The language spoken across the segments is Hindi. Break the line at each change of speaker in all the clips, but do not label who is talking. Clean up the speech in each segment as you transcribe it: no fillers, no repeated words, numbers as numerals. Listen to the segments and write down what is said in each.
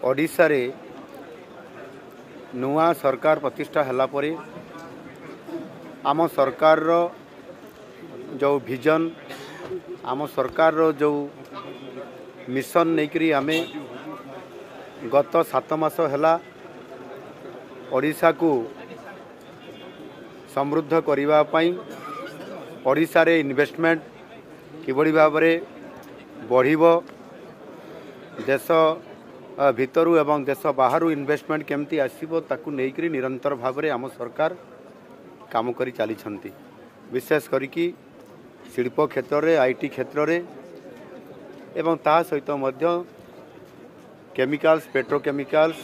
ओडिशा रे नुआ सरकार प्रतिष्ठा हला परे आम सरकार रो जो विजन आम सरकार रो जो मिशन नहीं आमे गत 7 मास हला ओडिशा को समृद्ध करिवा पई ओडिशा रे इन्वेस्टमेंट किबड़ी भाव में बढ़िबो देश भितरु एवं देश बाहरु इन्वेस्टमेंट केमती आसीबो ताकू नेइकरी निरंतर भाव में आम सरकार काम करी चली छंती। विशेष करिकी शिल्प क्षेत्र रे आईटी क्षेत्र रे एवं ता सहित मध्य केमिकल्स पेट्रोकेमिकल्स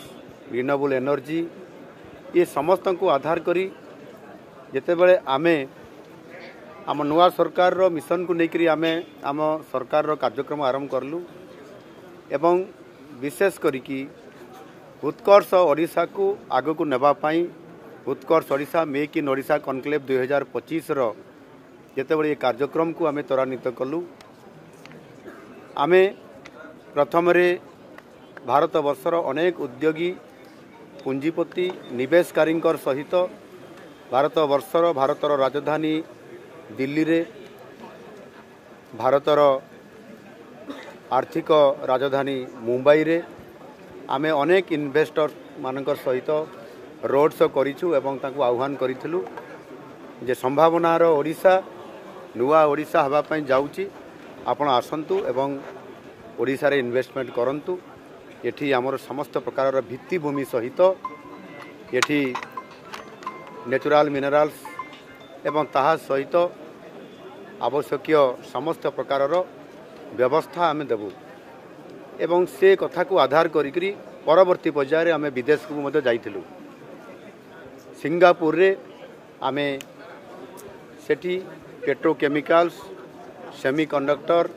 रिन्यूएबल एनर्जी ये समस्त को आधार करी जेते बेले आमे आम नुआ सरकार रो मिशन को लेकर आमे आम सरकार रो कार्यक्रम आरंभ करलु एवं विशेष करिकी उत्कर्ष ओडिशा को आगो को नेबा पाई Utkarsh Odisha make in Odisha conclave 2025 रो जेते बेले ये कार्यक्रम को आमे त्वरान्वित कलु। आमे प्रथम रे भारत वर्षर अनेक उद्योगी पुंजीपति निवेशकारी सहित भारतर राजधानी दिल्ली रे भारतर आर्थिक राजधानी मुंबई रे आमे अनेक इन्वेस्टर मानकर सहित रोड शो करिछु एवं तांको आह्वान करिथिलु जे संभावनार ओडिशा नुआ ओडिशा हवा पई जाउची आपण आसंतु एवं ओडिशा रे इन्वेस्टमेंट करंतु। एठी हमर समस्त प्रकार भित्तिभूमि सहित एठी नेचुरल मिनरल्स एवं ताहा सहित आवश्यक समस्त प्रकार व्यवस्था आमे देबु एवं से कथा को आधार करी परवर्ती पर्यायर आमे विदेश को मध्य जाइथिलु। सिंगापुर रे आमे सेठी पेट्रोकेमिकल्स सेमीकंडक्टर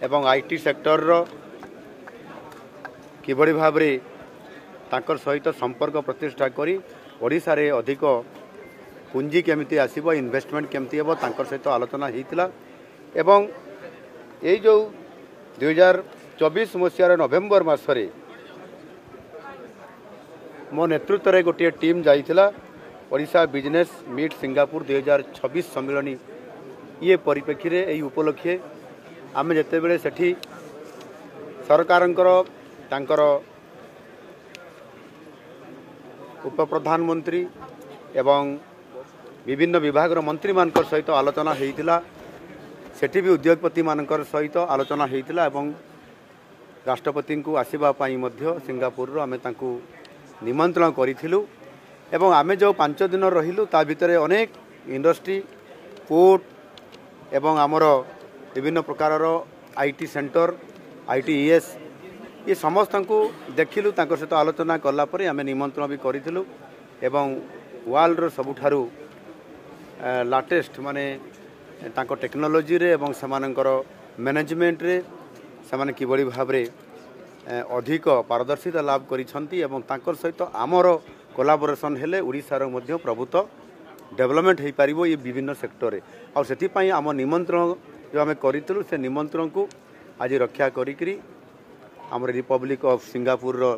एवं आईटी सेक्टर रो किबड़ी भाव रे तांकर सहित संपर्क प्रतिष्ठा करी ओडिशा रे अधिक पुंजी केमिति आसीबो इन्वेस्टमेंट केमिति हेबो तांकर सहित आलोचना हेतिला एवं ये जो 2024 मसीहार नवेम्बर मासरे मो नेतृत्व रे गोटे टीम जाइथिला ओडिशा बिजनेस मीट सिंगापुर 2026 सम्मेलनी ये परिप्रेक्षी रे एई उपलक्षे आमे जेते बेले सेठी सरकारंकर तांकर उप प्रधानमंत्री एवं विभिन्न विभाग मंत्री मानकर सहित आलोचना हेतिला सेठी भी उद्योगपति मानकर सहित आलोचना हेतिला एवं राष्ट्रपति को आसीबा पाई मध्य सिंगापुर रो आमे तांकू निमंत्रण करिथिलु एवं आमे जो 5 दिन रहिलु ता भितरे अनेक इंडस्ट्री पोर्ट एवं आमर विभिन्न प्रकार आईटी सेंटर आईटीईएस ये समस्त को देखिलु तांकर सहित आलोचना कला परे आमे निमंत्रण भी करिथिलु एवं वर्ल्ड रो सबुठारु लाटेस्ट माने तांको टेक्नोलोजी रे एवं समानकर मैनेजमेंट रे समान किबड़ी भाव रे अधिक पारदर्शिता लाभ करिसंती एवं तांकर सहित आमर कोलाबोरेशन हेले ओडिसा रो मध्य प्रभुत्व डेवलपमेंट हे पारिबो ये विभिन्न सेक्टर रे और सेति पई आम निमंत्रण जो आमे करितलु से निमंत्रण को आज रक्षा करिकरी आम रिपब्लिक ऑफ सिंगापुर रो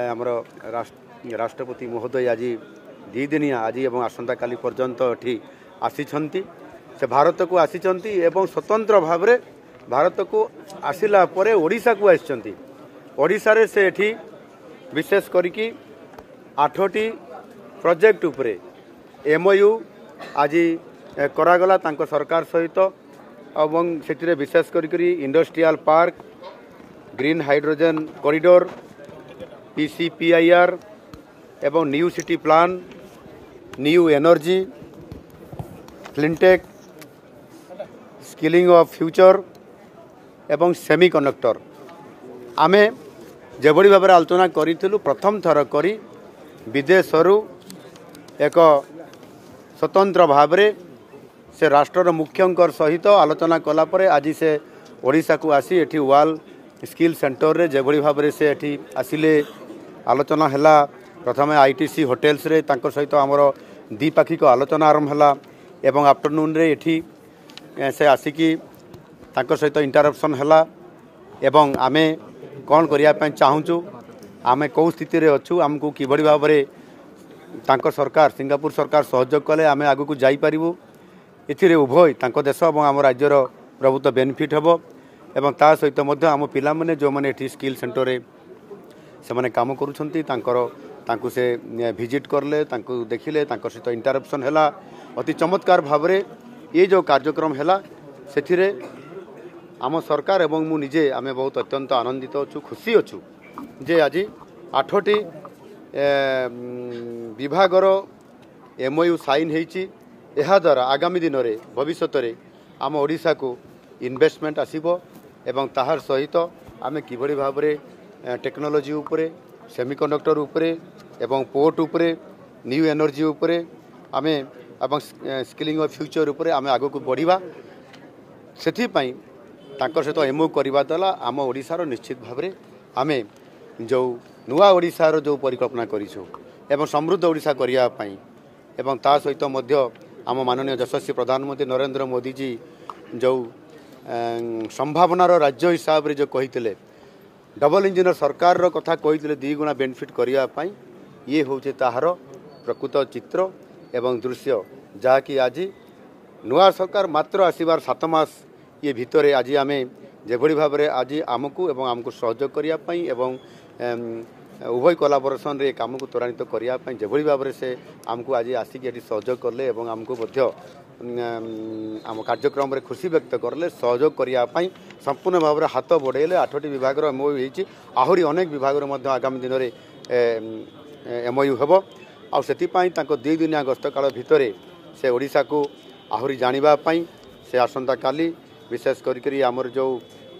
आमर राष्ट्रपति महोदय आज 2 दिनिया आज एवं आसंता काली पर्यंत एठी आसीछंती से भारत को आसीछंती एवं स्वतंत्र भाव रे भारत को आसिला परे ओडिशा को आसीछंती। ओडिशा रे से एठी विशेष करिकी 8टी प्रोजेक्ट उपरे एमओयू आज करागला तांको सरकार सहित एवं सेटिरे विशेष करिकरी industrial park green hydrogen corridor PCPIR एवं new city plan new energy cleantech skilling of future एवं सेमीकंडक्टर आमे जेबड़ी भाव आलोचना करिथिलु प्रथम थर करी विदेशरू एक स्वतंत्र भाव रे से राष्ट्र मुख्यंकर सहित आलोचना कला परे आज से ओडिशा को आसी एठी वाल स्किल सेंटर रे जेबड़ी भाव रे से एठी आसिले आलोचना हैला प्रथम आईटीसी होटेल्स रे तांकर सहित आमर द्विपाक्षिक आलोचना आरंभ हैला एवं आफ्टरनून रे एठी से आसिकी तांकर सहित इंटरप्शन हैला एवं आमे कौन करने चाहूँ आम कौ स्थित अच्छु आमको किभली भाव में सरकार सिंगापुर सरकार सहयोग कले आम आग को जापरू ए उभय देश और आम राज्यर प्रभुत्व बेनिफिट हम एवं ता सहित आम पिला माने जो मैंने ये स्किल सेंटर से मैंने काम करूँ से विजिट करले देखिले सहित इंटरप्शन है अति चमत्कार भाव में ये जो कार्यक्रम है से आम सरकार एवं मु निजे आम बहुत अत्यंत आनंदित अच्छु खुशी अच्छु जे आज 8टी विभागर MOU साइन होती द्वारा आगामी दिन में भविष्य में आम ओडिशा को इन्वेस्टमेंट आसीबो एवं ताहार सहित आम किभली भाव में टेक्नोलोजी उपरे सेमिकंडक्टर उपरे एवं पोर्ट उपरे न्यू एनर्जी उपरे आम एवं स्किलिंग ऑफ फ्यूचर उपरे आम आग को बढ़िबा सेथिपाई तांकर सहित MOU करवा द्वारा आम ओडिशार निश्चित भाव में आम जो नुआ ओडिशार जो परिकल्पना करिछु एवं समृद्ध ओडिशा करिया पई एवं ता सहित मध्य आम माननीय यशस्वी प्रधानमंत्री नरेंद्र मोदी जी जो संभावनार राज्य हिसाब रे जो कहितले डबल इंजिन सरकार रो कथा कहितले 2 गुणा बेनिफिट करिया पई ये होचे ताहार प्रकृत चित्र एवं दृश्य जहाँकि आज नुआ सरकार मात्र आसबार 7 मास ये भितर आज आम जेभली भाव में आज आमको एवं आमको सहयोग करने एवं उभय कोलाबोरेशन रे काम को त्वरान्वित करने जेभली भाव में से आमको आज आसिक ये सहयोग कले एवं आमको आम कार्यक्रम रे खुशी व्यक्त करले सहयोग करने संपूर्ण भाव में हाथ बढ़ेले 8टी विभाग MOU होती आहरी अनेक विभाग आगामी दिन में MOU हम आपाई 2 दिनिया गस्त काल भितर से ओडिशा को आहरी जानापी से आसंता काली विशेष करी आमर जो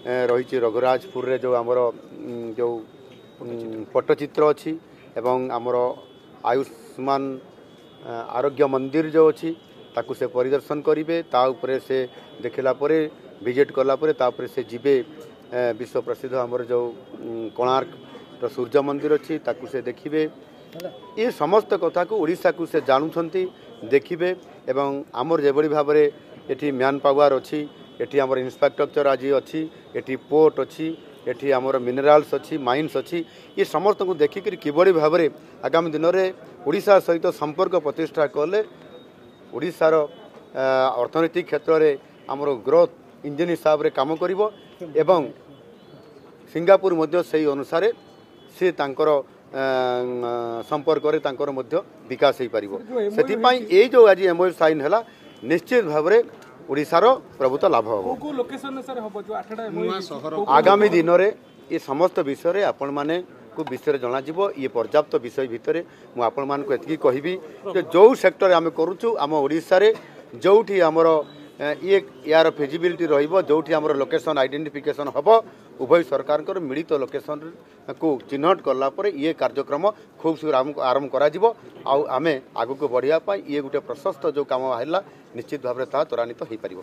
रही रघुराजपुर रे जो आमर जो पट्टचित्र अच्छी एवं आमर आयुष्मान आरोग्य मंदिर जो अच्छी ताकू से परिदर्शन करेंगे ताऊपर से देखला परे विजिट कलापर तापर से जीवे विश्व प्रसिद्ध आमर जो कोणार्क सूर्य मंदिर अच्छी ताकू से देखिए ये समस्त कथा को ओडिशा को से जानुंट देखिए एवं आमर जेभली भाव में ये मैन पावर अच्छी एटी आमर इंफ्रास्ट्रक्चर आज अच्छी एटी पोर्ट अच्छी एटी आमर मिनराल्स अच्छी माइन्स अच्छी ये समस्त को देखिक किभली भाव में आगामी दिन में ओडिशा सहित संपर्क प्रतिष्ठा कले ओडिशार अर्थनैतिक क्षेत्र में आमर ग्रोथ इंजिन हिसाब से काम करिवो एवं सिंगापुर मध्य से अनुसार सी तांकर संपर्क रे तांकर मध्य विकास हो पारिबो सेथिपाई ए जो आज MOU साइन हैला निश्चित भाव में ओडिशार प्रभुत्व लाभ हम आगामी दिन में ये समस्त विषय आपण माने को विषय जना जीवो ये पर्याप्त विषय भितर मु आपण मान को एतकी कहबी कि जो सेक्टर आम करूछु आम ओडिशा रे जोठी हमर ये यार फिजिबिलिटी रहिबो जोठी हमर लोकेशन आइडेंटिफिकेशन हबो उभय सरकार को मिलित लोकेशन को चिन्हट कला पर ये कार्यक्रम खूब शीघ्र आरंभ करा जिवो आउ आमे आगु को बढ़िया पाई ये गोटे प्रशस्त जो काम है निश्चित भाव में त्वरान्वित हो पारिबो।